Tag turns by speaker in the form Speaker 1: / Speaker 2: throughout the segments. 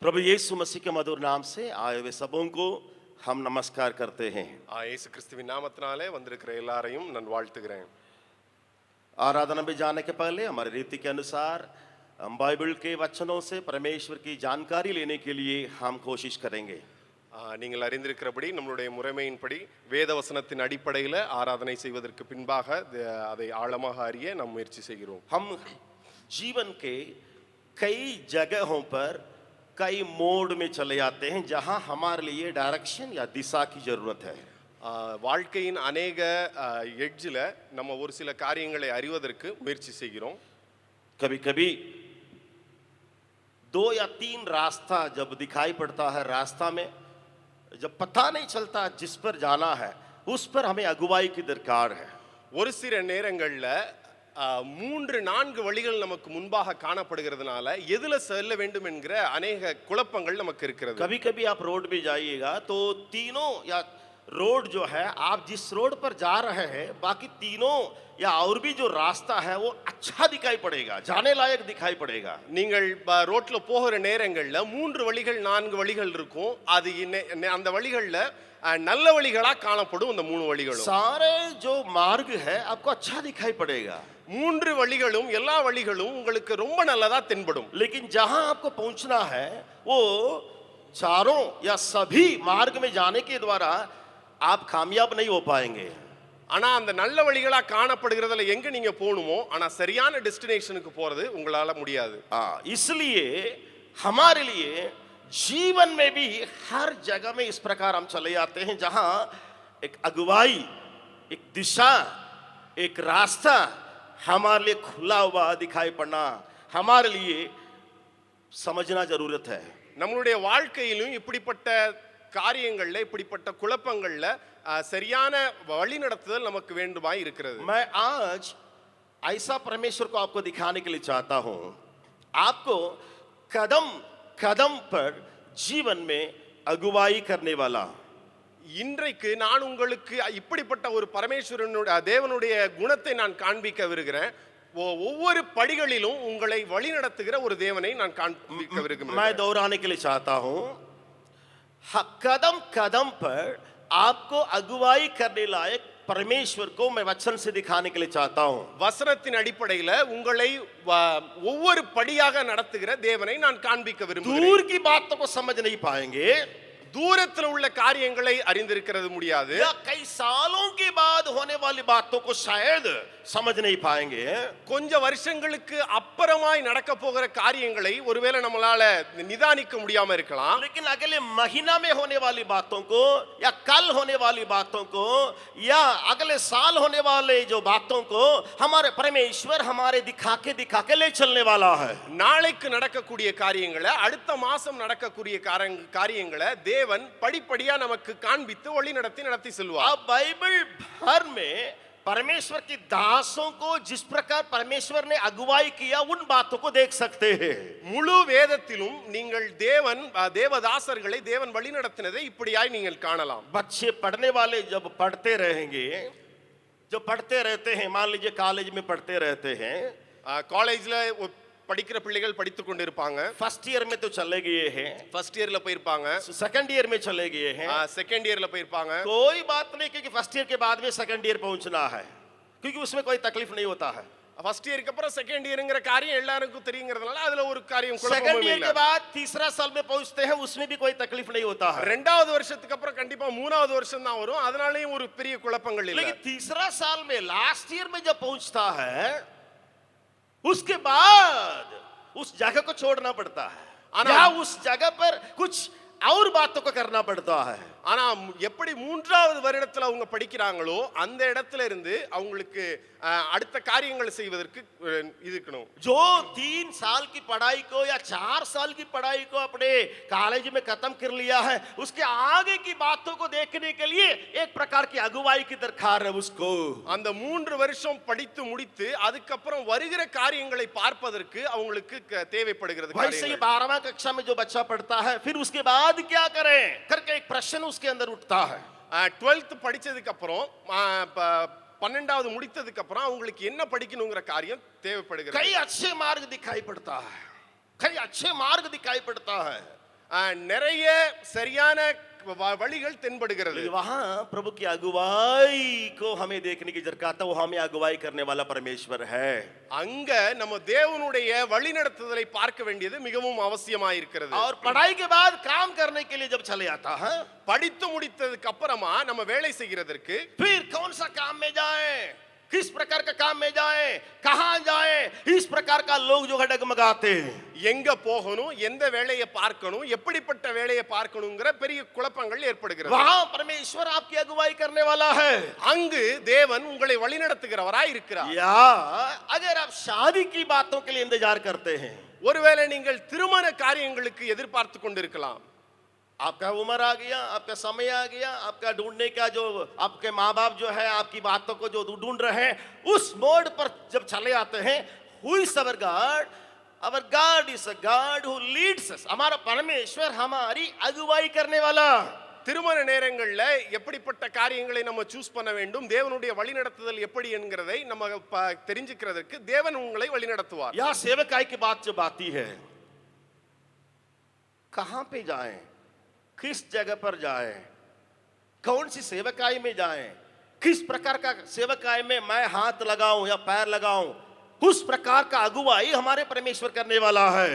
Speaker 1: प्रभु यीशु मसीह के मधुर नाम से आए हुए सबों को हम नमस्कार करते हैं।
Speaker 2: இயேசு கிறிஸ்துவின் நாமத்தினாலே வந்திருக்கிற எல்லாரையும் நான் வாழ்த்துகிறேன்.
Speaker 1: आराधना में जाने के पहले हमारी रीति के अनुसार हम बाइबल के वचनों से परमेश्वर की जानकारी लेने के लिए हम कोशिश करेंगे।
Speaker 2: நீங்கள் அறிந்திருக்கிறபடி நம்மளுடைய முறைமையின்படி வேத வசனத்தின் அடிப்படையில் ஆராதனை செய்வதற்கு பின்பாக அதை ஆழமாக அறிய நாம் முயற்சி செய்கிறோம்.
Speaker 1: हम जीवन के कई जगहों पर कई मोड में चले जाते हैं जहां हमारे लिए डायरेक्शन या दिशा की जरूरत है।
Speaker 2: வாழ்க்கையின் अनेक எட்ஜில் நம்ம ஒரு சில காரியங்களை அறிவதற்கு முயற்சி செய்கிறோம்.
Speaker 1: कभी कभी 2 या 3 रास्ता जब दिखाई पड़ता है, रास्ता में जब पता नहीं चलता जिस पर जाना है उस पर हमें अगुवाई की दरकार है।
Speaker 2: ஒரு சில நேரங்களில் 3-4 வழிகள் நமக்கு முன்பாக காணப்படுகிறதுனால எதுல செல்ல வேண்டும் என்கிற अनेक குழப்பங்கள் நமக்கு இருக்கிறது.
Speaker 1: कभी कभी आप रोड पे जाइएगा तो तीनों या रोड जो है, आप जिस रोड पर जा रहे हैं बाकी तीनों या और भी जो रास्ता है वो अच्छा दिखाई पड़ेगा, जाने लायक दिखाई पड़ेगा।
Speaker 2: நீங்கள் ரோட்ல போகிற நேரங்கள்ல 3 வழிகள் 4 வழிகள் இருக்கும். அது அந்த வழிகள்ல நல்ல வழிகளா காணப்படும். அந்த 3 வழிகளும்
Speaker 1: सारे जो मार्ग है आपको अच्छा दिखाई पड़ेगा,
Speaker 2: 3 வழிகளும் எல்லா வழிகளும் உங்களுக்கு ரொம்ப நல்லதா தென்படும்.
Speaker 1: लेकिन जहां आपको पहुंचना है वो चारों या सभी मार्ग में जाने के द्वारा आप कामयाब नहीं हो पाएंगे।
Speaker 2: ஆனா அந்த நல்ல வழிகளா காணப்படுகிறதுல எங்க நீங்க போகணுமோ ஆனா சரியான டெஸ்டினேஷனுக்கு போறது உங்களால முடியாது.
Speaker 1: इसलिए हमारे लिए जीवन में भी हर जगह में इस प्रकार हम चले जाते हैं जहां एक अगुवाई, एक दिशा, एक रास्ता हमारे लिए खुला हुआ दिखाई पड़ना हमारे लिए समझना जरूरत है।
Speaker 2: நம்மளுடைய வாழ்க்கையிலும் இப்படிப்பட்ட காரியங்கள்ல இப்படிப்பட்ட குழப்பங்கள்ல சரியான வழி நடத்துதல் நமக்கு வேண்டுமாய் இருக்கிறது.
Speaker 1: मैं आज ऐसा परमेश्वर को आपको दिखाने के लिए चाहता हूं, आपको कदम कदम पर जीवन में अगुवाई करने वाला।
Speaker 2: இன்றைக்கு நான் உங்களுக்கு இப்படிப்பட்ட ஒரு பரமேஸ்வரனுடைய தேவனுடைய குணத்தை நான் காண்பிக்க விரும்புகிறேன். ஒவ்வொரு படிகளிலும் உங்களை வழி நடத்துகிற ஒரு தேவனை நான் காண்பிக்க விரும்புகிறேன்.
Speaker 1: मैं दोहराने के लिए चाहता हूं, कदम कदम पर आपको अगुवाई करने लायक परमेश्वर को मैं वचन से दिखाने के लिए चाहता हूं।
Speaker 2: வசனத்தின் அடிப்படையில் உங்களை ஒவ்வொரு படியாக நடத்துகிற தேவனை நான் காண்பிக்க விரும்புகிறேன்.
Speaker 1: दूर की बातों को समझ नहीं पाएंगे,
Speaker 2: தூரத்தில் உள்ள காரியங்களை அறிந்திருக்கிறது முடியாது.
Speaker 1: या कई सालों के बाद होने वाली बातों को शायद समझ नहीं पाएंगे.
Speaker 2: கொஞ்ச வருஷங்களுக்கு அப்புறமாய் நடக்க போகிற காரியங்களை ஒருவேளை நம்மளால நிதானிக்க முடியாம இருக்கலாம்.
Speaker 1: लेकिन अगले महीना में होने वाली बातों को या कल होने वाली बातों को या अगले साल होने वाले जो बातों को हमारे परमेश्वर हमारे दिखा के ले चलने वाला है।
Speaker 2: நாளைக்கு நடக்கக்கூடிய காரியங்களை அடுத்த மாசம் நடக்கக்கூடிய காரியங்களை தேவன் படிப்படியா நமக்கு காண்பித்து வழி நடத்தி செல்வார்.
Speaker 1: अब बाइबल भर में परमेश्वर की दासों को जिस प्रकार परमेश्वर ने अगुवाई किया उन बातों को देख सकते हैं।
Speaker 2: முழு வேதத்திலும் நீங்கள் தேவதாசர்களை தேவன் வழி நடத்தினதை இப்படியாய் நீங்கள் காணலாம்.
Speaker 1: बच्चे पढ़ने वाले जब पढ़ते रहेंगे, जो पढ़ते रहते हैं, मान लीजिए कॉलेज में पढ़ते रहते हैं,
Speaker 2: காலேஜ்ல படிக்கிற பிள்ளைகள் படித்துக் கொண்டிருப்பாங்க.
Speaker 1: फर्स्ट ईयर में तो चले गए हैं,
Speaker 2: ஃபர்ஸ்ட் இயர்ல போயிருப்பாங்க,
Speaker 1: सेकंड ईयर में चले गए हैं,
Speaker 2: செகண்ட் இயர்ல போயிருப்பாங்க.
Speaker 1: कोई बात नहीं क्योंकि फर्स्ट ईयर के बाद में सेकंड ईयर पहुंचना है, क्योंकि उसमें कोई तकलीफ नहीं होता है।
Speaker 2: ஃபர்ஸ்ட் இயருக்கு அப்புறம் செகண்ட் இயர்ங்கற காரியம் எல்லாருக்கும் தெரியுங்கிறதுனால அதுல ஒரு காரியம் குழப்பமே
Speaker 1: सेकंड
Speaker 2: இல்ல.
Speaker 1: ईयर के बाद तीसरा साल में पहुंचते हैं, उसमें भी कोई तकलीफ नहीं होता है।
Speaker 2: இரண்டாவது வருஷத்துக்கு அப்புறம் கண்டிப்பா மூணாவது வருஷம் தான் வரும், அதனாலயும் ஒரு பெரிய குழப்பங்கள் இல்ல.
Speaker 1: लेकिन तीसरा साल में लास्ट ईयर में जब पहुंचता है उसके बाद उस जगह को छोड़ना पड़ता है, या उस जगह पर कुछ और बातों को करना पड़ता है.
Speaker 2: ஆனா எப்படி மூன்றாவது வருடத்துல அவங்க படிக்கிறாங்களோ அந்த இடத்துல இருந்து அவங்களுக்கு அடுத்த காரியங்களை செய்வதற்கு இருக்கணும்.
Speaker 1: जो 3 साल की पढ़ाई को या 4 साल की पढ़ाई को अपने कॉलेज में खत्म कर लिया है, उसके आगे की बातों को देखने के लिए एक प्रकार की अगुवाई की दरकार है उसको.
Speaker 2: அந்த 3 வருஷம் படித்து முடித்து அதுக்கப்புறம் வருகிற காரியங்களை பார்ப்பதற்கு அவங்களுக்கு தேவைப்படுகிறது.
Speaker 1: वैसे ही 12वां कक्षा में जो बच्चा पढ़ता है फिर उसके बाद क्या करें करके एक प्रश्न उसके अंदर उठता है.
Speaker 2: 12th படிச்சதுக்கு அப்புறம் 12வது முடித்ததுக்கு அப்புறம் அவங்களுக்கு என்ன படிக்கணும்ங்கற காரியம் தேவைப்படுகிறது.
Speaker 1: कई अच्छे मार्ग दिखाई पड़ता है, कई अच्छे मार्ग दिखाई पड़ता है.
Speaker 2: நிறைய சரியான வழிகள் தென்படுகிறது.
Speaker 1: लेकिन वहां प्रभु की अगुवाई को हमें देखने की जरूरत आता, वो हमें अगुवाई करने वाला परमेश्वर है.
Speaker 2: அங்க நம்ம தேவனுடைய வழிநடத்துதலை பார்க்க வேண்டியது மிகவும் அவசியமாயிருக்கிறது.
Speaker 1: और पढ़ाई के बाद काम करने के लिए जब चले आता है,
Speaker 2: படித்து முடித்ததுக்கு அப்புறமா நம்ம வேலை செய்கிறதற்கு
Speaker 1: फिर कौन सा काम में जाएं, किस प्रकार का काम में जाएं, कहां जाएं, इस प्रकार का लोग जो है डगमगाते हैं.
Speaker 2: எங்க போகணும், எந்த வேலையை பார்க்கணும், எப்படிப்பட்ட வேலையை பார்க்கணும்ங்கற பெரிய குழப்பங்கள் ஏற்படுகிறது.
Speaker 1: वहां परमेश्वर आपकी अगुवाई करने वाला है.
Speaker 2: அங்கு தேவன் உங்களை வழிநடத்துகிறவராய் இருக்கிறார்.
Speaker 1: या अगर आप शादी की बातों के लिए इंतजार करते हैं,
Speaker 2: ஒருவேளை நீங்கள் திருமண காரியங்களுக்கு எதிர்பார்த்து கொண்டிருக்கலாம்.
Speaker 1: आपका उम्र आ गया, आपका समय आ गया, आपका ढूंढने का जो आपके माँ बाप जो है आपकी बातों को जो ढूंढ रहे हैं, उस मोड पर जब चले आते हैं, who is our God? Our God is a God who leads us. हमारा परमेश्वर हमारी अगुवाई करने वाला.
Speaker 2: திருமண நேரங்கள்ல எப்படிப்பட்ட காரியங்களை நம்ம சூஸ் பண்ண வேண்டும், தேவனுடைய வழிநடத்துதல் எப்படி என்கிறதை நம்ம தெரிஞ்சுக்கிறதுக்கு தேவன் உங்களை வழிநடத்துவார்.
Speaker 1: यह सेवकाई की बात जब आती है, कहां पे जाएं, किस जगह पर जाएं, कौन सी सेवकाई में जाएं, किस प्रकार का सेवकाई में मैं हाथ लगाऊं या पैर लगाऊं, उस प्रकार का अगुवाई हमारे परमेश्वर करने वाला है.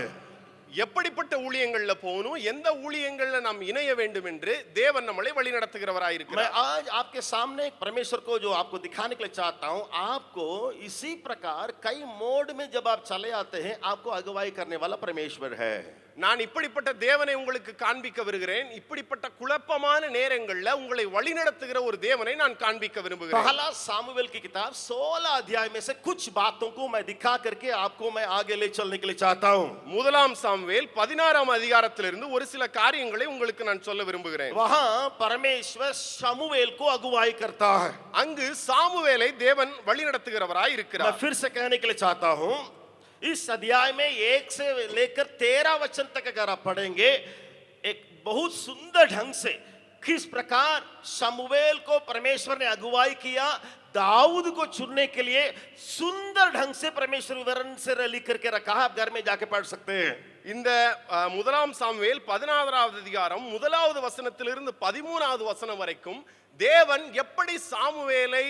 Speaker 2: எப்படிப்பட்ட ஊழியங்கள்ல போகணும், எந்த ஊழியங்கள்ல நாம் இணைய வேண்டும் என்று தேவன் நம்மளை வழிநடத்துகிறவராய்
Speaker 1: मैं
Speaker 2: இருக்கிறார்.
Speaker 1: आज आपके सामने एक परमेश्वर को जो आपको दिखाने के लिए चाहता हूं, आपको इसी प्रकार कई मोड में जब आप चले आते हैं, आपको अगुवाई करने वाला परमेश्वर है.
Speaker 2: நான் இப்படிப்பட்ட தேவனை உங்களுக்கு காண்பிக்க விரும்புகிறேன். இப்படிப்பட்ட குழப்பமான நேரங்கள்ல உங்களை வழிநடத்துகிற ஒரு தேவனை நான் காண்பிக்க விரும்புகிறேன்.
Speaker 1: पहला सामुएल की किताब 16 अध्याय में से कुछ बातों को मैं दिखा करके आपको मैं आगे ले चलने के लिए चाहता हूं.
Speaker 2: முதலாம் சாமுவேல் 16ஆம் அதிகாரத்திலிருந்து ஒரு சில காரியங்களை உங்களுக்கு நான் சொல்ல விரும்புகிறேன்.
Speaker 1: वहां परमेश्वर शमूएल को अगुवाई करता है.
Speaker 2: அங்கு சாமுவேலை தேவன் வழிநடத்துகிறவராய்
Speaker 1: मैं
Speaker 2: இருக்கிறார்.
Speaker 1: फिर से कहने के लिए चाहता हूं, इस अध्याय में 1 से लेकर 13 वचन तक अगर आप पढ़ेंगे, एक बहुत सुंदर ढंग से किस प्रकार शमूएल को परमेश्वर ने अगुवाई किया, दाऊद को चुनने के लिए सुंदर ढंग से परमेश्वर विवरण से लिख करके रखा है. आप घर में जाके पढ़ सकते हैं.
Speaker 2: இந்த முதலாம் சாமுவேல் 16வது அதிகாரம் முதலாவது வசனத்திலிருந்து 13வது வசனம் வரைக்கும் தேவன் எப்படி சாமுவேலை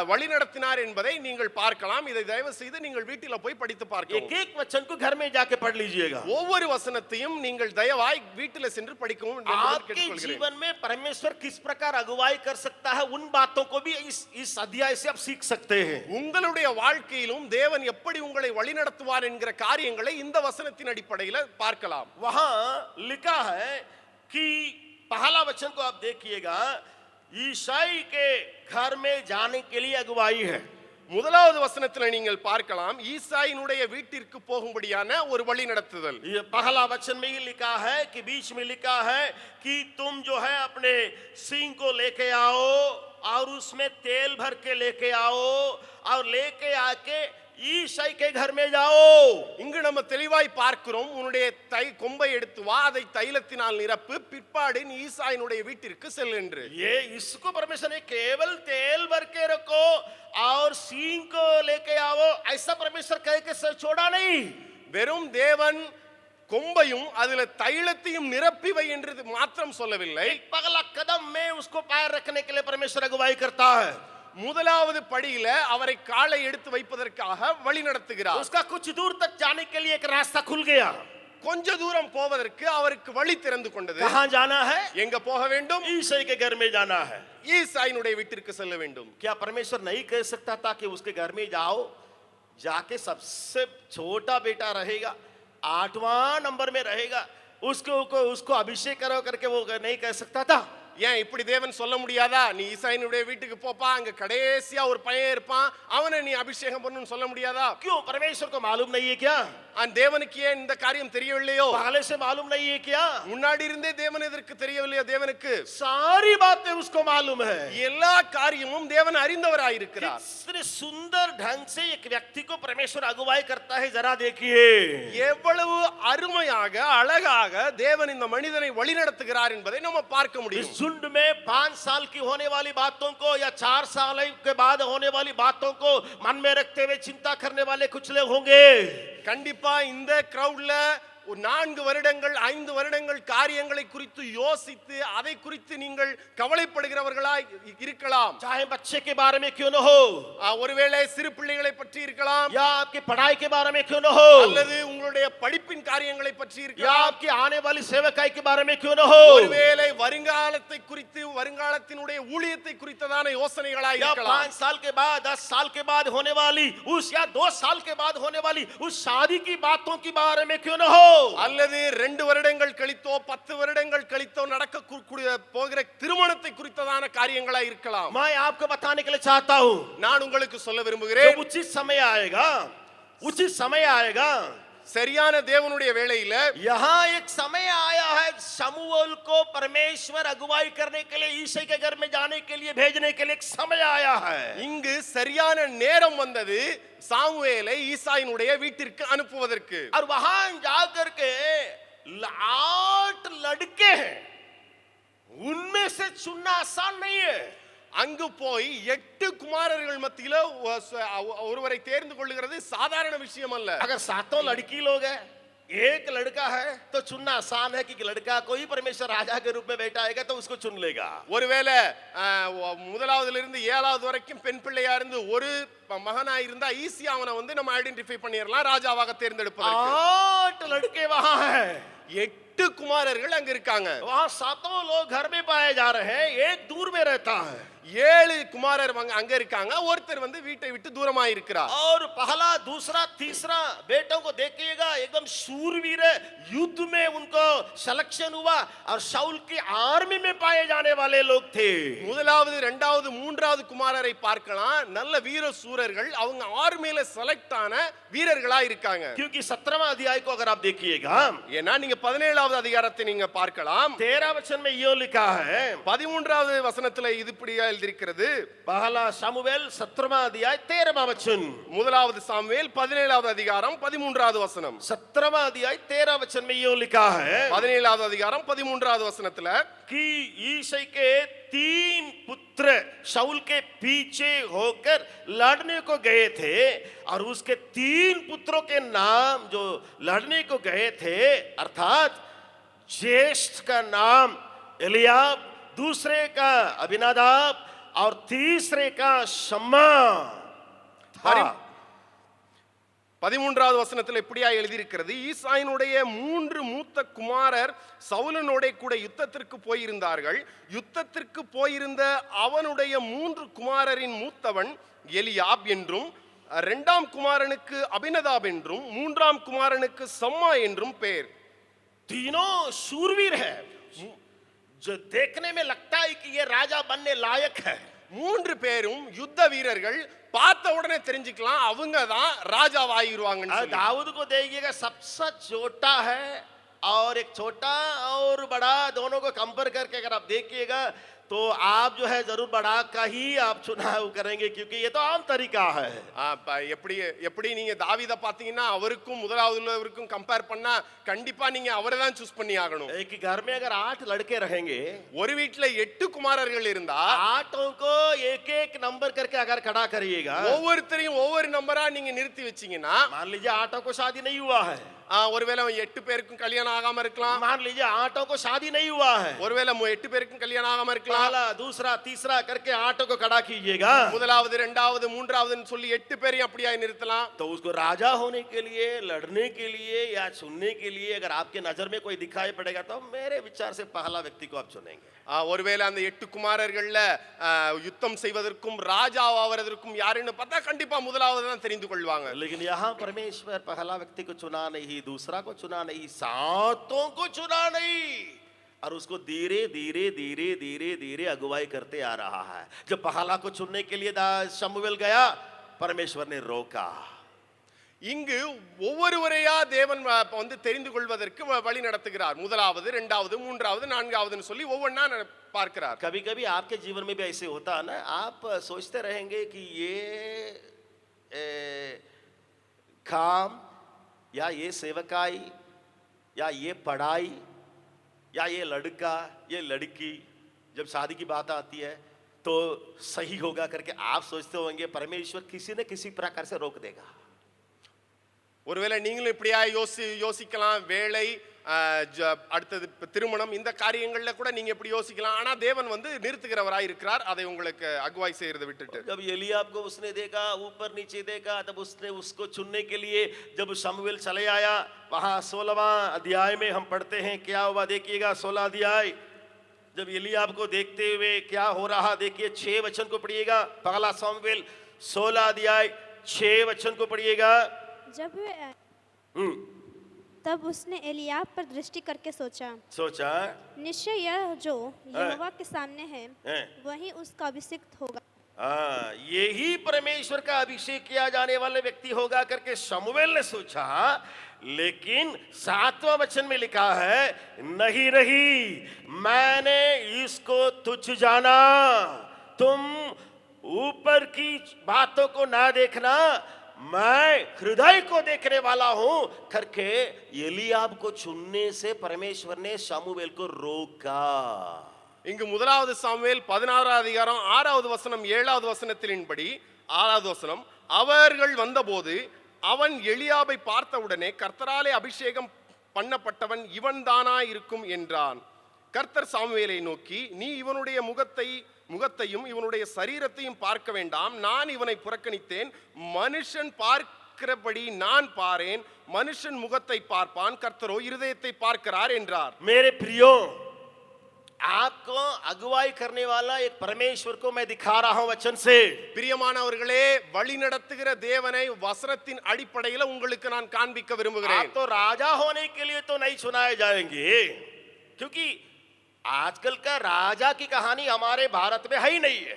Speaker 2: வழிநடத்தினார் என்பதை நீங்கள் பார்க்கலாம். இதை தயவு செய்து நீங்கள் வீட்டில் போய் படித்து பார்க்கவும்.
Speaker 1: एक वचन को घर में जाके पढ़ लीजिएगा.
Speaker 2: ஒவ்வொரு வசனத்தையும் நீங்கள் தயவாய் வீட்டில் சென்று படிக்கவும் என்று
Speaker 1: आपके
Speaker 2: கேட்டுக்கொள்கிறேன்.
Speaker 1: जीवन में परमेश्वर किस प्रकार अगुवाई कर सकता है, उन बातों को भी इस अध्याय से आप सीख सकते हैं.
Speaker 2: உங்களுடைய வாழ்க்கையிலும் தேவன் எப்படி உங்களை வழிநடத்துவார் என்கிற காரியங்களை இந்த வசனத்தின் அடிப்படையில் பார்க்கலாம்.
Speaker 1: वहां लिखा है कि पहला वचन को आप देखिएगा, ईसाई के घर में जाने के लिए अगुवाई है.
Speaker 2: முதலாவது வசனத்தில் நீங்கள் பார்க்கலாம், ஈசாயினுடைய வீட்டிற்கு போகும்படியான ஒரு வழிநடத்துதல்.
Speaker 1: ये पहला वचन में ही लिखा है कि बीच में लिखा है कि तुम जो है अपने सींग को लेके आओ और उसमें तेल भर के लेके आओ और लेके आके ஈசாய் के घर में जाओ.
Speaker 2: இங்கு நம்ம தெளிவாய் பார்க்கிறோம், உன்னுடைய கொம்பை எடுத்து வா, அதை தைலத்தினால் நிரப்பு, பிற்பாடு நீ ஈசாயினுடைய வீட்டிற்கு செல் என்று.
Speaker 1: ये इसको परमेश्वर ने केवल तेल भर के रखो और सींग को लेके आओ, ऐसा परमेश्वर कह के छोड़ा नहीं.
Speaker 2: வெறும் தேவன் கொம்பையும் அதுல தைலத்தையும் நிரப்பி வை என்று மாத்திரம் சொல்லவில்லை.
Speaker 1: पगला कदम में उसको पैर रखने के लिए परमेश्वर अगुवाई करता है.
Speaker 2: முதலாவது படியில அவரை காலை எடுத்து வைப்பதற்காக வழி நடத்துகிறார்.
Speaker 1: उसका कुछ दूर तक जाने के लिए एक रास्ता खुल गया.
Speaker 2: கொஞ்ச தூரம் போவதற்கு அவருக்கு வழி திறந்து கொண்டது.
Speaker 1: कहां जाना है?
Speaker 2: எங்க போக வேண்டும்?
Speaker 1: ईसाई के घर में जाना है.
Speaker 2: ஈசாயினுடைய வீட்டிற்கு செல்ல வேண்டும்.
Speaker 1: क्या परमेश्वर नहीं कह सकता था कि उसके घर में जाओ, जाके सबसे छोटा बेटा रहेगा, 8वां नंबर में रहेगा, उसको अभिषेक करो करके वो नहीं कह सकता था?
Speaker 2: ஏன் இப்படி தேவன் சொல்ல முடியாதா? நீ ஈசாயினுடைய வீட்டுக்கு போப்பா, அங்க கடைசியா ஒரு பையன் இருப்பான், அவனை நீ அபிஷேகம் பண்ணணும்னு சொல்ல முடியாதா?
Speaker 1: क्यों? परमेश्वर को मालूम नहीं है क्या?
Speaker 2: தேவனுக்கு ஏன் இந்த காரியம் தெரியவில்லையோ?
Speaker 1: पहले से मालूम नहीं है क्या?
Speaker 2: முன்னாடி இருந்தே தேவன் எதற்கு தெரியவில்லையோ? தேவனுக்கு
Speaker 1: सारी बातें उसको मालूम है.
Speaker 2: எல்லா காரியமும் தேவன் அறிந்தவராய் இருக்கிறார்.
Speaker 1: कितने सुंदर ढंग से एक व्यक्ति को परमेश्वर अगुवाई करता है, जरा देखिए.
Speaker 2: எவ்வளவு அருமையாக அழகாக தேவன் இந்த மனிதனை வழிநடத்துகிறார் என்பதை நம்ம பார்க்க முடியும்.
Speaker 1: इस झुंड में 5 साल की होने वाली बातों को या 4 साल के बाद होने वाली बातों को मन में रखते हुए चिंता करने वाले कुछ लोग होंगे.
Speaker 2: கண்டிப்பா இந்த கிரவுட்ல ஒரு 4 வருடங்கள் 5 வருடங்கள் காரியங்களை குறித்து யோசித்து அதை குறித்து நீங்கள் கவலைப்படுகிறவர்களாய் இருக்கலாம்.
Speaker 1: चाहे बच्चे के बारे में क्यों न हो,
Speaker 2: ஒருவேளை சிறு பிள்ளைகளை பற்றி இருக்கலாம்,
Speaker 1: या आपकी पढ़ाई के बारे में क्यों न हो,
Speaker 2: அல்லது உங்களுடைய படிப்பின் காரியங்களை பற்றி
Speaker 1: या
Speaker 2: இருக்கலாம்,
Speaker 1: आपकी आने वाली सेवकाई के बारे में क्यों न हो,
Speaker 2: ஒருவேளை வருங்காலத்தை குறித்து வருங்காலத்தினுடைய ஊழியத்தை குறித்ததான யோசனைகளாய்
Speaker 1: या
Speaker 2: இருக்கலாம்.
Speaker 1: 5 साल के बाद 10 साल के बाद होने वाली उस, या 2 साल के बाद होने वाली उस शादी की बातों के बारे में क्यों न हो,
Speaker 2: அல்லது 2 வருடங்கள் கழித்தோ 10 வருடங்கள் கழித்தோ நடக்க போகிற திருமணத்தை குறித்ததான காரியங்களாய் இருக்கலாம்.
Speaker 1: मैं आपको बताने के लिए चाहता हूं,
Speaker 2: நான் உங்களுக்கு சொல்ல விரும்புகிறேன்,
Speaker 1: जब उचित समय आएगा, उचित समय आएगा,
Speaker 2: சரியான தேவனுடைய வேளையில
Speaker 1: यहाँ एक समय आया है शमूएल को परमेश्वर अगुवाई करने के लिए ईसाई के घर में जाने के लिए भेजने के लिए एक समय आया है.
Speaker 2: இங்கு சரியான நேரம் வந்தது சாமுவேலை ஈசாயினுடைய வீட்டிற்கு அனுப்புவதற்கு.
Speaker 1: और वहां जाकर के 8 लड़के हैं, उनमें से चुनना आसान नहीं है.
Speaker 2: அங்கு போய் 8 குமாரர்கள் மத்தியில ஒருவரை தேர்ந்து கொள்ளுகிறது சாதாரண விஷயம் அல்ல.
Speaker 1: अगर 7 लड़की लोग हैं, एक लड़का है, तो चुनना आसान है कि लड़का कोई परमेश्वर राजा के रूप में बैठा आएगा तो उसको चुन लेगा.
Speaker 2: ஒருவேளை முதலாவதுல இருந்து 7வது வரைக்கும் பெண் பிள்ளையா இருந்து ஒரு மகனா இருந்தா ஈஸியா அவனை வந்து நம்ம ஐடென்டிஃபை பண்ணிரலாம் ராஜாவாக தேர்ந்தெடுப்பதற்கு.
Speaker 1: 8 लड़के वहां हैं,
Speaker 2: 8 குமாரர்கள் அங்க இருக்காங்க.
Speaker 1: वहां 7 लोग घर में पाए जा रहे हैं, एक दूर में रहता है.
Speaker 2: 7 குமாரர் அங்க இருக்காங்க, ஒருத்தர் வந்து வீட்டை விட்டு தூரமா இருக்கிறார்.
Speaker 1: और पहला दूसरा तीसरा बेटों को देखिएगा, एकदम शूरवीर है, युद्ध में उनको सिलेक्शन हुआ और शाऊल की आर्मी में पाए जाने वाले लोग थे.
Speaker 2: முதலாவது இரண்டாவது மூன்றாவது குமாரரை பார்க்கலாம், நல்ல வீர சூரர்கள், அவங்க ஆர்மியில செலக்ட் ஆன வீரர்களா இருக்காங்க.
Speaker 1: क्योंकि 17वां अध्याय को अगर आप देखिएगा,
Speaker 2: ஏன்னா நீங்க 17வது அதிகாரத்தை நீங்க பார்க்கலாம்,
Speaker 1: 13 वचन में ये लिखा है,
Speaker 2: 13வது வசனத்துல இது இப்படியா எழுதியிருக்கிறது.
Speaker 1: पहला शमूएल 17वां अध्याय 13वां वचन,
Speaker 2: முதலாவது சாமுவேல் 17வது அதிகாரம் 13வது வசனம்.
Speaker 1: 17वां अध्याय 13 वचन में ये लिखा है
Speaker 2: 17வது அதிகாரம் 13வது வசனத்துல
Speaker 1: कि ईसाई के 3 पुत्र शाऊल के पीछे होकर लड़ने को गए थे, और उसके 3 पुत्रों के नाम जो लड़ने को गए थे, अर्थात ज्येष्ठ का नाम एलियाब, दूसरे का अबीनादाब और तीसरे का शम्मा था.
Speaker 2: 13வது வசனத்துல இப்படியா எழுதியிருக்கிறது, ஈசாயினுடைய 3 மூத்த குமாரர் சவுலனோட கூட யுத்தத்திற்கு போயிருந்தார்கள். யுத்தத்திற்கு போயிருந்த அவனுடைய 3 குமாரரின் மூத்தவன் எலியாப் என்றும், 2ஆம் குமாரனுக்கு அபினதாப் என்றும், 3ஆம் குமாரனுக்கு சம்மா என்றும் பெயர்.
Speaker 1: तीनों शूरवीर है, जो देखने में लगता है कि ये राजा बनने लायक है.
Speaker 2: 3 பேரும் யுத்த வீரர்கள், பார்த்த உடனே தெரிஞ்சுக்கலாம் அவங்க தான் ராஜாவாயிருவாங்கன்னு சொல்லி.
Speaker 1: दाऊद को देखिएगा, सबसे छोटा है, और एक छोटा और बड़ा दोनों को कंपेयर करके अगर आप देखिएगा तो आप जो है जरूर बड़ा का ही आप चुनाव करेंगे, क्योंकि ये तो आम तरीका है.
Speaker 2: எப்படி நீங்க தாவீதை பாத்தீங்கன்னா அவருக்கும் முதலாவதுள்ளவருக்கும் கம்பேர் பண்ணா கண்டிப்பா நீங்க அவரை தான் சூஸ் பண்ணி ஆகணும்.
Speaker 1: एक ही घर में अगर 8 लड़के रहेंगे,
Speaker 2: ஒரு வீட்ல 8 குமாரர்கள் இருந்தா
Speaker 1: 8 को एक एक नंबर करके अगर खड़ा करिएगा,
Speaker 2: ஒவ்வொருத்தரையும் ஒவ்வொரு நம்பரா நீங்க நிறுத்தி வச்சீங்கன்னா,
Speaker 1: मान लीजिए 8 को शादी नहीं हुआ है,
Speaker 2: ஒருவேளை 8 பேருக்கும் கல்யாணம் ஆகாம இருக்கலாம்.
Speaker 1: मान लीजिए 8 को शादी नहीं हुआ है,
Speaker 2: ஒருவேளை 8 பேருக்கும் கல்யாணம் ஆகாம இருக்கலாம்.
Speaker 1: पहला दूसरा तीसरा करके 8 को खड़ा कीजिएगा,
Speaker 2: முதலாவது இரண்டாவது மூன்றாவதுன்னு சொல்லி 8 பேரையும் அப்படியே நிறுத்தலாம்.
Speaker 1: तो उसको राजा होने के लिए, लड़ने के लिए या चुनने के लिए अगर आपके नजर में कोई दिखाई पड़ेगा तो मेरे विचार से पहला व्यक्ति को आप चुनेंगे.
Speaker 2: ஒருவேளை அந்த 8 குமாரர்கள்ல யுத்தம் செய்வதற்கும் ராஜா ஆவதற்கும் யாருன்னு பார்த்தா கண்டிப்பா முதலாவது தான் தெரிந்து கொள்வாங்க.
Speaker 1: लेकिन यहाँ परमेश्वर पहला व्यक्ति को चुना नहीं, दूसरा को चुना नहीं, 7 को चुना नहीं, और उसको धीरे धीरे धीरे धीरे धीरे अगुवाई करते आ रहा है. जब पहला को चुनने के लिए शमूएल गया, परमेश्वर ने रोका.
Speaker 2: இங்கு ஒவ்வொருவரையா தேவன் வந்து தெரிந்து கொள்வதற்கு வழி நடத்துகிறார். முதலாவது, இரண்டாவது, மூன்றாவது, நான்காவதுன்னு சொல்லி ஒவ்வொன்றா பார்க்கிறார்.
Speaker 1: कभी कभी आपके जीवन में भी ऐसे होता है ना, आप सोचते रहेंगे कि ये काम या ये सेवकाई या ये पढ़ाई या ये लड़का ये लड़की जब शादी की बात आती है तो सही होगा करके आप सोचते होंगे. परमेश्वर किसी न किसी प्रकार से रोक देगा.
Speaker 2: ஒருவேளை நீங்களும் இப்படியா யோசிக்கலாம். வேலை, அடுத்தது திருமணம், இந்த காரியங்கள்ல கூட நீங்க எப்படி யோசிக்கலாம். ஆனா தேவன் வந்து நிறுத்துகிறவராய் இருக்கிறார், அதை உங்களுக்கு அக்வாய் செய்யறதை விட்டுட்டு.
Speaker 1: जब एलियाब को उसने देखा, ऊपर नीचे देखा, तब उसने उसको चुनने के लिए जब शमूएल चले आया, वहां 16वां अध्याय में हम पढ़ते हैं क्या हुआ, देखिएगा 16 अध्याय। जब एलियाब को देखते हुए क्या हो रहा, देखिए 6 वचन को पढ़िएगा। पहला शमूएल 16 अध्याय 6 वचन को पढ़िएगा।
Speaker 3: जब तब उसने एलियाब पर दृष्टि करके सोचा निश्चय यह जो यहोवा के सामने है वही उसका अभिषिक्त होगा।
Speaker 1: यही परमेश्वर का अभिषेक किया जाने वाले व्यक्ति होगा करके शमूएल ने सोचा। लेकिन 7वां वचन में लिखा है, नहीं नहीं, मैंने इसको तुच्छ जाना, तुम ऊपर की बातों को ना देखना, मैं हृदय को देखने वाला हूं करके एलियाब को चुनने से परमेश्वर ने शमूएल को रोका।
Speaker 2: இங்கு முதலாவது சாமுவேல் 16 அதிகாரம் 6வது வசனம் 7வது வசனத்தின்படி 6வது வசனம், அவர்கள் வந்தபோது அவன் எலியாபை பார்த்தவுடனே கர்த்தராலே அபிஷேகம் பண்ணப்பட்டவன் இவன் தானா இருக்கும் என்றான். கர்த்தர் சாமுவேலை நோக்கி, நீ இவனுடைய முகத்தையும் இவனுடைய சரீரத்தையும் பார்க்க வேண்டாம், நான் இவனை புறக்கணித்தேன். மனுஷன் பார்க்கிறபடி நான் பாரேன், மனுஷன் முகத்தை பார்ப்பான், கர்த்தரோ இருதயத்தை பார்க்கிறார் என்றார்.
Speaker 1: मेरे प्रियो, आपको अगुवाई करने वाला एक परमेश्वर को मैं दिखा रहा हूं वचन से।
Speaker 2: பிரியமானவர்களே, வழி நடத்துகிற தேவனை வசனத்தின் அடிப்படையில் உங்களுக்கு நான் காண்பிக்க விரும்புகிறேன்.
Speaker 1: आप तो राजा होने के लिए तो नहीं चुनाए जाएंगे, क्योंकि आजकल का राजा की कहानी हमारे भारत में है ही नहीं है।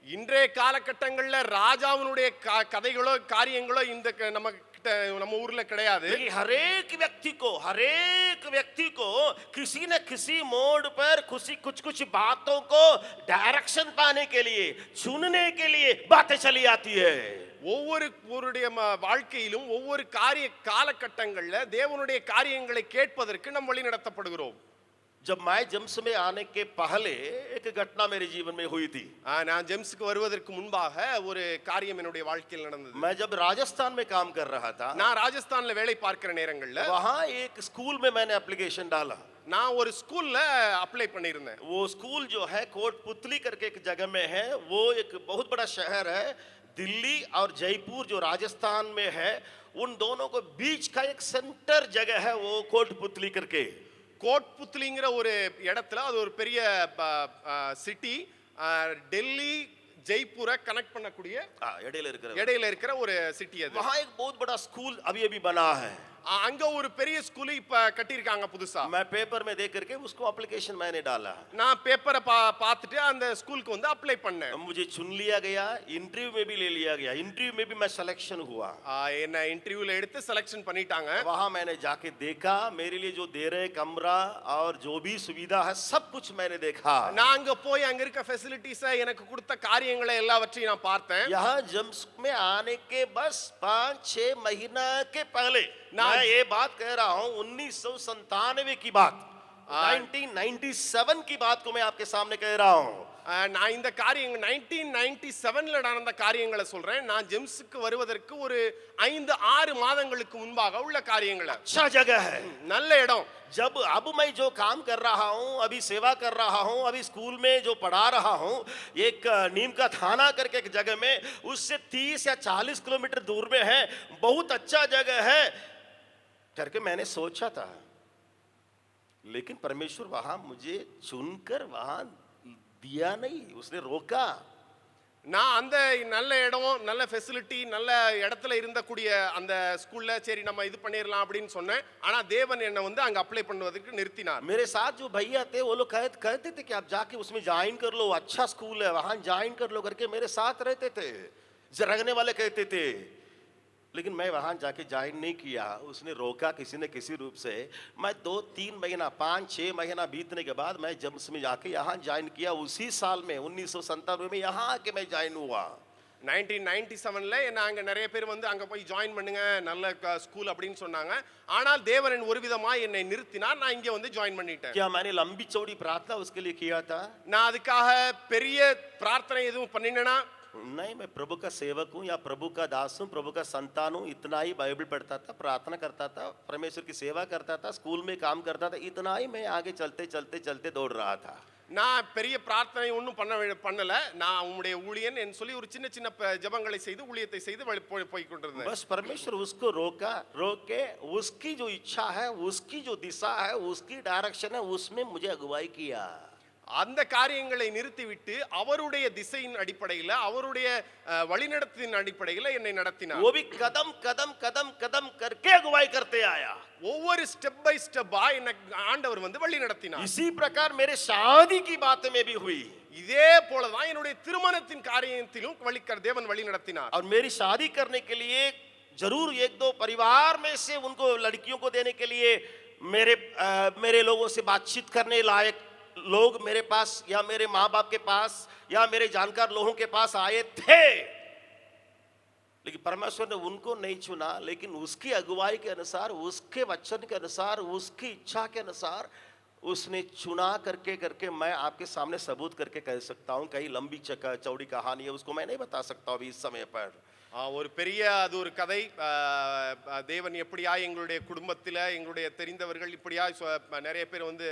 Speaker 2: இன்றைய காலகட்டங்கள்ல ராஜாவினுடைய கதைகளோ காரியங்களோ இந்த நம்ம ஊர்ல கிடையாது.
Speaker 1: हर एक व्यक्ति को किसी न किसी मोड़ पर कुछ बातों को डायरेक्शन पाने के लिए, चुनने के लिए बातें चली आती है।
Speaker 2: ஒவ்வொருடைய வாழ்க்கையிலும் ஒவ்வொரு காலகட்டங்கள்ல தேவனுடைய காரியங்களை கேட்பதற்கு நாம் வழி நடத்தப்படுகிறோம்.
Speaker 1: जब मैं जेम्स में आने के पहले एक घटना मेरे जीवन में हुई थी।
Speaker 2: நான் ஜெம்ஸ்க்கு வருவதற்கு முன்பாக ஒரு காரியம் என்னுடைய வாழ்க்கையில் நடந்தது.
Speaker 1: मैं जब राजस्थान में काम कर रहा था,
Speaker 2: நான் ராஜஸ்தான்ல வேலை பார்க்கிற நேரங்கள்ல
Speaker 1: वहां एक स्कूल में मैंने एप्लीकेशन डाला।
Speaker 2: நான் ஒரு ஸ்கூல்ல அப்ளை பண்ணியிருந்தேன்.
Speaker 1: वो स्कूल जो है कोटपुतली करके एक जगह में है, वो एक बहुत बड़ा शहर है। दिल्ली और जयपुर जो राजस्थान में है, उन दोनों को बीच का एक सेंटर जगह है वो कोटपुतली करके।
Speaker 2: கோட்புத்லிங்கிற ஒரு இடத்துல, அது ஒரு பெரிய சிட்டி, டெல்லி ஜெய்ப்பூரை கனெக்ட் பண்ணக்கூடிய இடையில இருக்கிற ஒரு சிட்டி அது.
Speaker 1: वहां एक बहुत बड़ा स्कूल अभी बना है।
Speaker 2: அங்க ஒரு பெரிய ஸ்கூல் இப்ப கட்டியிருக்காங்க புதுசா.
Speaker 1: मैं पेपर में देख करके उसको एप्लीकेशन मैंने डाला।
Speaker 2: நான் பேப்பரை பார்த்துட்டு அந்த ஸ்கூலுக்கு வந்து அப்ளை பண்ணேன்.
Speaker 1: मुझे चुन लिया गया, इंटरव्यू में भी ले लिया गया, इंटरव्यू में भी मैं सिलेक्शन हुआ।
Speaker 2: என்ன இன்டர்வியூல எடுத்து செலக்ஷன் பண்ணிட்டாங்க.
Speaker 1: वहां मैंने जाके देखा, मेरे लिए जो दे रहे कमरा और जो भी सुविधा है सब कुछ मैंने देखा।
Speaker 2: நான் அங்க போய் அங்க இருக்க ஃபெசிலிட்டிஸ், எனக்கு கொடுத்த காரியங்களை எல்லாவற்றையும் நான் பார்த்தேன்.
Speaker 1: यहाँ जेम्स में आने के बस 5-6 महीना के पहले मैं ये बात कह रहा हूं, 1997 की बात, 1997 की बात को मैं आपके सामने कह रहा हूं।
Speaker 2: நான் இந்த காரியங்கள் 1997ல நடந்த காரியங்களை சொல்றேன். நான் ஜெம்ஸ்க்கு வருவதற்கு ஒரு 5-6 மாதங்களுக்கு முன்பாக உள்ள காரியங்கள்.
Speaker 1: अच्छा जगह है,
Speaker 2: நல்ல இடம்.
Speaker 1: जब अब मैं जो काम कर रहा हूं, अभी सेवा कर रहा हूं, अभी स्कूल में जो पढ़ा रहा हूं, एक नीम का थाना करके एक जगह में, उससे 30 या 40 किलोमीटर दूर में है, बहुत अच्छा जगह है करके मैंने सोचा था। लेकिन परमेश्वर वहां मुझे चुनकर वहां दिया नहीं, उसने रोका।
Speaker 2: நான் அந்த நல்ல இடம், நல்ல ஃபெசிலிட்டி, நல்ல இடத்துல இருந்தக்கூடிய அந்த ஸ்கூல்ல சரி நம்ம இது பண்ணிடலாம் அப்படின்னு சொன்னேன். ஆனா தேவன் என்ன வந்து அங்க அப்ளை பண்ணுவதற்கு நிறுத்தினார்.
Speaker 1: मेरे साथ जो भैया थे वो लोग कहते थे कि आप जाके उसमें ज्वाइन कर लो, अच्छा स्कूल है, वहां ज्वाइन कर लो करके मेरे साथ रहते थे, रखने वाले कहते थे। लेकिन मैं वहां जाके ज्वाइन नहीं किया, उसने रोका किसी न किसी रूप से। मैं 2-3 महीना 5-6 महीना बीतने के बाद मैं जेम्स में जाके यहाँ ज्वाइन किया। उसी साल में 1997 में यहाँ आके मैं ज्वाइन हुआ।
Speaker 2: 1997ல நாங்க நிறைய பேர் வந்து அங்க போய் ஜாயின் பண்ணுங்க, நல்ல ஸ்கூல் அப்படின்னு சொன்னாங்க. ஆனால் தேவன் ஒரு விதமா என்னை நிறுத்தினார். நான் இங்க வந்து ஜாயின் பண்ணிட்டேன்.
Speaker 1: क्या मैंने लंबी चौड़ी प्रार्थना उसके लिए किया था?
Speaker 2: நான் அதுக்காக பெரிய பிரார்த்தனை எதுவும் பண்ணினேனா?
Speaker 1: नहीं, मैं प्रभु का सेवक हूँ या प्रभु का दास हूँ, प्रभु का संतान हूँ, इतना ही बाइबल पढ़ता था, प्रार्थना करता था, परमेश्वर की सेवा करता था, स्कूल में काम करता था, इतना ही मैं आगे चलते चलते चलते दौड़ रहा था।
Speaker 2: நான் பெரிய பிரார்த்தனை ஒன்றும் பண்ணல. நான் உம்முடைய ஊழியன் என்று சொல்லி ஒரு சின்ன சின்ன ஜெபங்களை செய்து ஊழியத்தை செய்து போய் கொண்டிருந்தேன்.
Speaker 1: बस परमेश्वर उसको रोक के उसकी जो इच्छा है, उसकी जो दिशा है, उसकी डायरेक्शन है, उसमें मुझे अगुवाई किया।
Speaker 2: அந்த காரியங்களை நிறுத்திவிட்டு அவருடைய திசையின் அடிப்படையில் அவருடைய வழிநடத்தின் அடிப்படையில் என்னை நடத்தினார்.
Speaker 1: वो भी कदम कदम कदम कदम करके अगुवाई करते आया।
Speaker 2: ஒவ்வொரு ஸ்டெப் பை ஸ்டெப்பா என்னை ஆண்டவர் வந்து வழி நடத்தினார்.
Speaker 1: इसी प्रकार मेरे शादी की बात में भी हुई।
Speaker 2: இதே போலதான் என்னுடைய திருமணத்தின் காரியத்திலும் தேவன் வழி நடத்தினார்.
Speaker 1: और मेरी शादी करने के लिए जरूर एक दो परिवार में से उनको लड़कियों को देने के लिए मेरे लोगों से बातचीत करने लायक लोग मेरे पास या मेरे माँ बाप के पास या मेरे जानकार लोगों के पास आए थे, लेकिन परमेश्वर ने उनको नहीं चुना, लेकिन उसकी अगुवाई के अनुसार, उसके वचन के अनुसार, उसकी इच्छा के अनुसार उसने चुना करके मैं आपके सामने सबूत करके कह सकता हूँ। कई लंबी चौड़ी कहानी है, उसको मैं नहीं बता सकता अभी इस समय पर।
Speaker 2: ஒரு பெரிய அது ஒரு கதை. தேவன் எப்படியா எங்களுடைய குடும்பத்தில் எங்களுடைய தெரிந்தவர்கள் இப்படியா நிறைய பேர் வந்து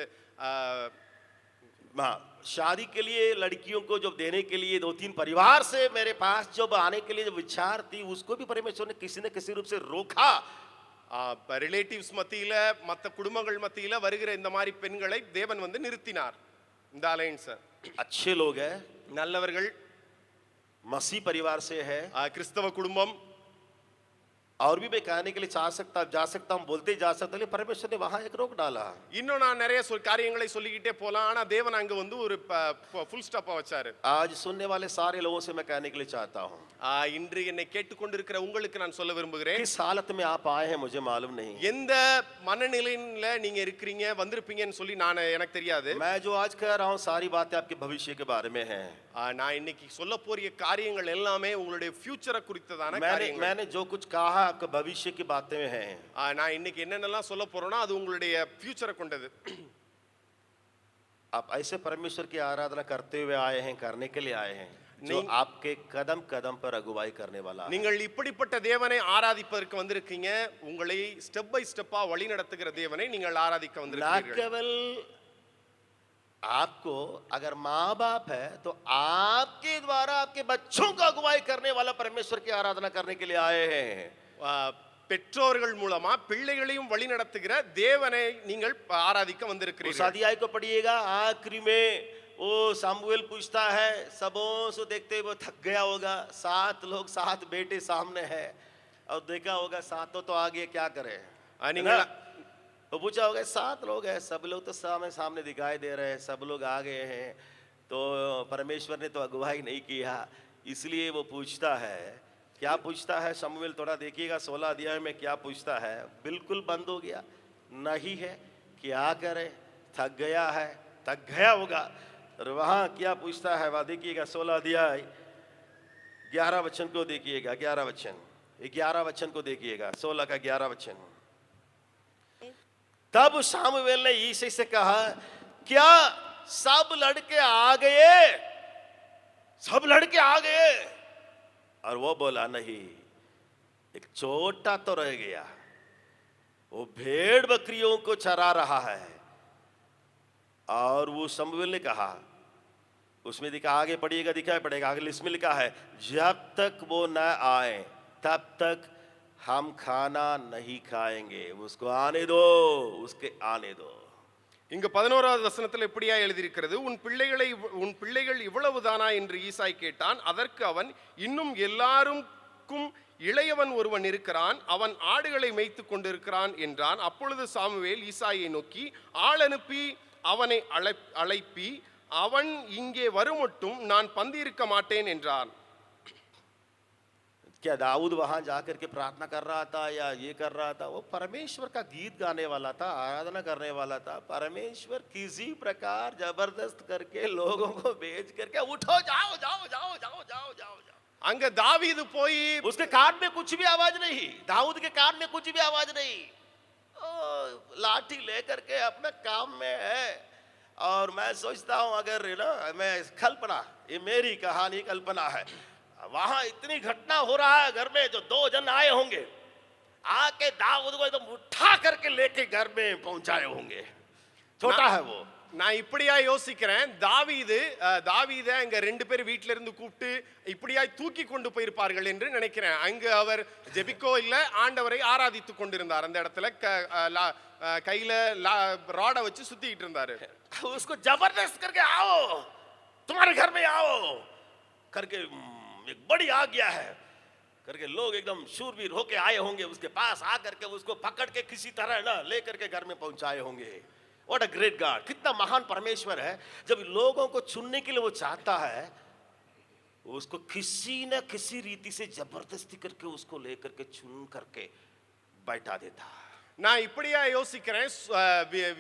Speaker 1: शादी के लिए लड़कियों को जब देने के लिए 2-3 परिवार से मेरे पास जब आने के लिए जो विचार थी, उसको भी परमेश्वर ने किसी न किसी रूप से रोका।
Speaker 2: ரிலேட்டிவ்ஸ் மத்தியில மற்ற குடும்பங்கள் மத்தியில வருகிற இந்த மாதிரி பெண்களை தேவன் வந்து நிறுத்தினார். இந்த அலையன்ஸ்
Speaker 1: अच्छे लोग हैं,
Speaker 2: நல்லவர்கள்,
Speaker 1: मसीह परिवार से है,
Speaker 2: கிறிஸ்தவ குடும்பம்.
Speaker 1: और भी मैं कहने के लिए जा सकता हूँ, बोलते जा सकता, लेकिन परमेश्वर ने वहां एक रोक डाला।
Speaker 2: இன்னும் நான் நிறைய காரியங்களை சொல்லிக்கிட்டே போலாம், ஆனா தேவன் அங்க வந்து ஒரு ஃபுல் ஸ்டாப்பா வச்சாரு.
Speaker 1: आज सुनने वाले सारे लोगों से मैं कहने के लिए चाहता हूँ,
Speaker 2: இன்று என்னை கேட்டுக்கொண்டிருக்கிற உங்களுக்கு நான் சொல்ல விரும்புகிறேன்,
Speaker 1: किस हालत में आप आए हैं मुझे मालूम नहीं।
Speaker 2: எந்த மனநிலையில நீங்க இருக்கீங்க வந்திருப்பீங்கன்னு சொல்லி எனக்கு தெரியாது.
Speaker 1: मैं जो आज कह रहा हूँ सारी बातें आपके भविष्य के बारे में हैं।
Speaker 2: நான் இன்னைக்கு சொல்ல போற காரியங்கள் எல்லாமே உங்களுடைய ஃபியூச்சரை குறித்ததான காரியங்கள்.
Speaker 1: मैंने जो कुछ कहा आपके भविष्य की बातें हैं।
Speaker 2: நான் இன்னைக்கு என்னென்னலாம் சொல்ல போறேன்னா அது உங்களுடைய ஃபியூச்சரை கொண்டது.
Speaker 1: आप ऐसे परमेश्वर की आराधना करते हुए आए हैं, करने के लिए आए हैं जो आपके कदम कदम पर अगुवाई करने वाला है।
Speaker 2: நீங்கள் இப்படிப்பட்ட தேவனை ஆராதிப்பதற்கு வந்திருக்கீங்க. உங்களை ஸ்டெப் பை ஸ்டெப்பா வழி நடத்துகிற தேவனை நீங்கள் ஆராதிக்க வந்திருக்கீர்கள்.
Speaker 1: ना केवल आपको, अगर माँ बाप है तो आपके द्वारा आपके बच्चों को अगुवाई करने वाला परमेश्वर की आराधना करने के लिए आए हैं।
Speaker 2: பெற்றோர்கள் மூலமா பிள்ளைகளையும் வழி நடத்துகிற தேவனை நீங்கள் ஆராதிக்க வந்திருக்கிறீர்கள்.
Speaker 1: अध्याय को पढ़िएगा, आखिरी में वो सामुएल पूछता है, सबों से देखते वो थक गया होगा, 7 लोग 7 बेटे सामने है और देखा होगा 7 तो आगे क्या करे। वो पूछा होगा 7 लोग हैं, सब लोग तो सामने दिखाई दे रहे हैं, सब लोग आ गए हैं, तो परमेश्वर ने तो अगुवाई नहीं किया, इसलिए वो पूछता है। क्या पूछता है शमूएल, थोड़ा देखिएगा 16 अध्याय में क्या पूछता है। बिल्कुल बंद हो गया नहीं है, क्या करे, थक गया है, थक गया होगा। और वहाँ क्या पूछता है वह देखिएगा, 16 अध्याय 11 वचन को देखिएगा, 11 वचन को देखिएगा, 16 का 11 वचन। तब शमूएल ने यीशु से कहा, क्या सब लड़के आ गए? सब लड़के आ गए? और वो बोला नहीं, एक छोटा तो रह गया, वो भेड़ बकरियों को चरा रहा है। और वो शमूएल ने कहा, उसमें दिखा, आगे पढ़िएगा दिखाई पड़ेगा, आगे इसमें लिखा है, जब तक वो न आए तब तक हम खाना नहीं खाएंगे, उसको आने दो, उसके आने दो।
Speaker 2: இங்க 11வது வசனத்தில் இப்படியா எழுதியிருக்கிறது, உன் பிள்ளைகள் இவ்வளவுதானா என்று ஈசாய் கேட்டான். அதற்கு அவன், இன்னும் எல்லாருக்கும் இளையவன் ஒருவன் இருக்கிறான், அவன் ஆடுகளை மேய்த்து கொண்டிருக்கிறான் என்றான். அப்பொழுது சாமுவேல் ஈசாயை நோக்கி, ஆள் அனுப்பி அவனை அழைப்பி, அவன் இங்கே வருமட்டும் நான் பந்தியிருக்க மாட்டேன் என்றான்.
Speaker 1: क्या दाऊद वहां जाकर के प्रार्थना कर रहा था या ये कर रहा था? वो परमेश्वर का गीत गाने वाला था, आराधना करने वाला था। परमेश्वर किसी प्रकार जबरदस्त करके लोगों को भेज करके, उठो जाओ जाओ जाओ जाओ जाओ जाओ जाओ।
Speaker 2: அங்க தாவீது போய்,
Speaker 1: उसके कान में कुछ भी आवाज नहीं, दाऊद के कान में कुछ भी आवाज नहीं, लाठी लेकर के अपना काम में है। और मैं सोचता हूं, अगर ना मैं कल्पना, ये मेरी कहानी कल्पना है, वहां इतनी घटना हो रहा है घर में, जो 2 जन आए होंगे आके दाऊद को एकदम उठा करके लेके घर में पहुंचाए होंगे। छोटा है वो।
Speaker 2: நான் இப்படியா யோசிக்கிறேன், தாவீத அங்க 2 பேர் வீட்ல இருந்து கூப்பிட்டு இப்படியாய் தூக்கி கொண்டு போயிருப்பார்கள் என்று நினைக்கிறேன். அங்க அவர் ஜெபிக்கோ இல்ல, ஆண்டவரை ஆராதித்து கொண்டிருந்தார். அந்த இடத்துல கையில ராட வச்சு சுத்திட்டு இருந்தாரு.
Speaker 1: उसको जबरदस्त करके आओ, तुम्हारे घर में आओ करके एक बड़ी आ गया है करके लोग एकदम शूरवीर होके आए होंगे, उसके पास आ करके उसको पकड़ के किसी तरह ना ले करके घर में पहुंचाए होंगे। व्हाट अ ग्रेट गॉड, कितना महान परमेश्वर है। जब लोगों को चुनने के लिए वो चाहता है, उसको किसी न किसी रीति से जबरदस्ती करके उसको लेकर के चुन करके बैठा देता है।
Speaker 2: நான் இப்படியா யோசிக்கிறேன்,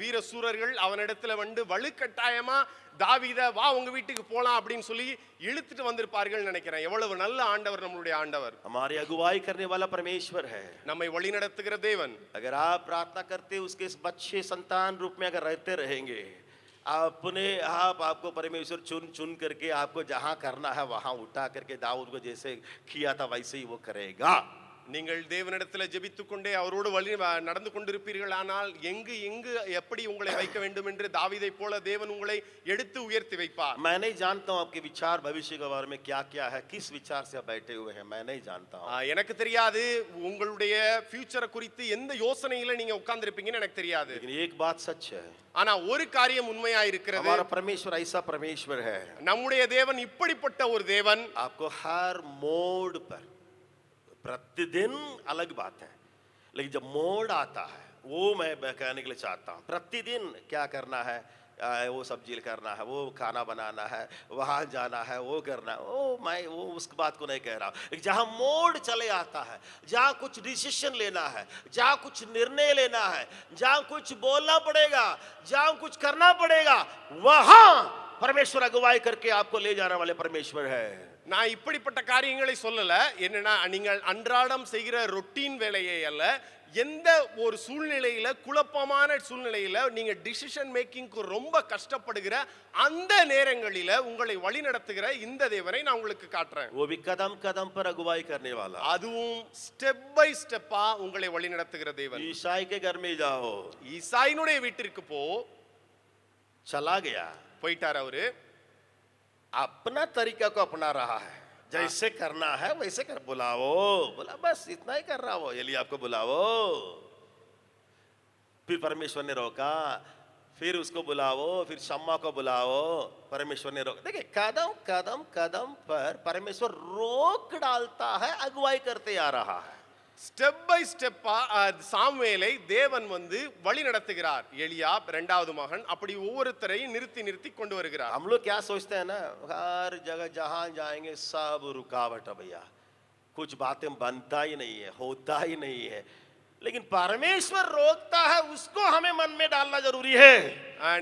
Speaker 2: வீர சூரர்கள் அவனிடத்துல வந்து வலுக்கட்டாயமா தாவீத வா உங்க வீட்டுக்கு போலாம் அப்படின்னு சொல்லி இழுத்துட்டு வந்திருப்பார்கள் நினைக்கிறேன். எவ்வளவு நல்ல ஆண்டவர் நம்மளுடைய ஆண்டவர்.
Speaker 1: हमारी अगुवाई करने वाला परमेश्वर है,
Speaker 2: நம்மை வழி நடத்துகிற தேவன்.
Speaker 1: अगर आप प्रार्थना करते उसके इस बच्चे संतान रूप में अगर रहते रहेंगे, अपने आपको परमेश्वर चुन चुन करके आपको जहां करना है वहां उठा करके दाऊद को जैसे किया था वैसे ही वो करेगा।
Speaker 2: நீங்கள் தேவனிடத்தில் ஜெபித்துக்கொண்டே அவரோடு வழி நடந்து கொண்டிருப்பீர்கள். ஆனால் எங்கு எங்கு எப்படி உங்களை வைக்க வேண்டும் என்று தாவீதை போல தேவன் உங்களை எடுத்து உயர்த்தி வைப்பார்.
Speaker 1: मैं नहीं जानता हूं आपके विचार भविष्य के बारे में क्या क्या है, किस विचार से आप बैठे हुए हैं, मैं नहीं जानता हूं।
Speaker 2: எனக்கு தெரியாது உங்களுடைய ஃபியூச்சரை குறித்து எந்த யோசனையில நீங்க உட்கார்ந்திருப்பீங்கன்னு எனக்கு தெரியாது.
Speaker 1: लेकिन एक बात सच है,
Speaker 2: ஆனா ஒரு காரியம் உண்மையா இருக்கிறது,
Speaker 1: हमारा परमेश्वर ऐसा परमेश्वर है,
Speaker 2: நம்முடைய தேவன் இப்படிப்பட்ட ஒரு தேவன்।
Speaker 1: आपको हर मोड पर, प्रतिदिन अलग बात है, लेकिन जब मोड आता है वो मैं कहने के लिए चाहता हूँ। प्रतिदिन क्या करना है, वो सब्जी करना है, वो खाना बनाना है, वहाँ जाना है, वो करना है, मैं वो उस बात को नहीं कह रहा हूँ। जहाँ मोड चले आता है, जहाँ कुछ डिसीजन लेना है, जहाँ कुछ निर्णय लेना है, जहाँ कुछ बोलना पड़ेगा, जहाँ कुछ करना पड़ेगा, वहाँ परमेश्वर अगुवाई करके आपको ले जाने वाले परमेश्वर है।
Speaker 2: நான் இப்படிப்பட்ட காரியங்களை சொல்லல, என்னன்னா நீங்கள் அன்றாடம் செய்கிற ரொட்டீன் வேலையை அல்ல, எந்த ஒரு சூழ்நிலையில குழப்பமான சூழ்நிலையில நீங்க டிசிஷன் மேக்கிங்க்கு ரொம்ப கஷ்டப்படுகிற அந்த நேரங்களில உங்களை வழி நடத்துகிற இந்த தேவனை நான் உங்களுக்கு காட்டுறேன்.
Speaker 1: वो भी कदम कदम पर अगुवाई करने वाला,
Speaker 2: அதுவும் ஸ்டெப் பை ஸ்டெப்பா உங்களை வழி நடத்துகிற தேவன்.
Speaker 1: ईसाई के घर में जाओ,
Speaker 2: ஈசாயினுடைய வீட்டிற்கு போ,
Speaker 1: चला गया,
Speaker 2: போயிட்டார் அவரு,
Speaker 1: अपना तरीका को अपना रहा है, जैसे करना है वैसे कर, बुलाओ, बोला बस इतना ही कर रहा हो, एली आपको बुलाओ। फिर परमेश्वर ने रोका, फिर उसको बुलाओ, फिर शम्मा को बुलाओ, परमेश्वर ने रोका। देखिए कदम कदम कदम पर परमेश्वर रोक डालता है, अगुवाई करते आ रहा है।
Speaker 2: ஸ்டெப் பை ஸ்டெப்பா சாமுவேலை தேவன் வந்து வழி நடத்துகிறார். எலியாப் இரண்டாவது மகன், அப்படி ஒவ்வொருத்தரையும் நிறுத்தி நிறுத்தி கொண்டு வருகிறார்.
Speaker 1: हम लोग क्या सोचते हैं ना, हर जगह जहां जाएंगे सब रुकावट है भैया, कुछ बातें बनता ही नहीं है, होता ही नहीं है, लेकिन परमेश्वर रोकता है, उसको हमें मन में डालना जरूरी है।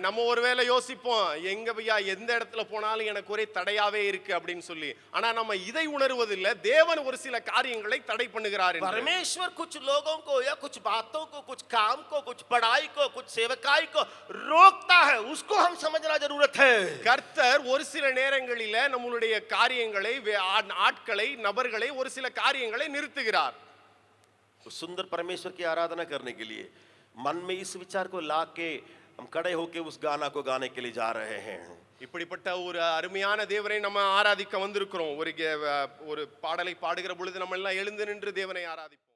Speaker 2: நம்ம ஒருவேளை யோசிப்போம், எங்க பையா எந்த இடத்துல போனாலும் எனக்கு ஒரே தடையாவே இருக்கு அப்படின்னு சொல்லி, ஆனா நம்ம இதை உணர்வதில்லை, தேவன் ஒரு சில காரியங்களை தடை பண்ணுகிறார்.
Speaker 1: परमेश्वर कुछ लोगों को या कुछ बातों को, कुछ काम को, कुछ पढ़ाई को, कुछ सेवकाई को रोकता है, उसको हम समझना जरूरत है।
Speaker 2: கர்த்தர் ஒரு சில நேரங்களில நம்மளுடைய காரியங்களை, ஆட்களை, நபர்களை ஒரு சில காரியங்களை நிறுத்துகிறார்.
Speaker 1: उस सुंदर परमेश्वर की आराधना करने के लिए मन में इस विचार को लाके हम खड़े होके उस गाना को गाने के लिए जा रहे हैं।
Speaker 2: இப்படிப்பட்ட ஒரு அருமையான தேவனை நம்ம ஆராதிக்க வந்திருக்கிறோம். ஒரு பாடலை பாடுகிற பொழுது நம்ம எல்லாம் எழுந்து நின்று தேவனை ஆராதிப்போம்.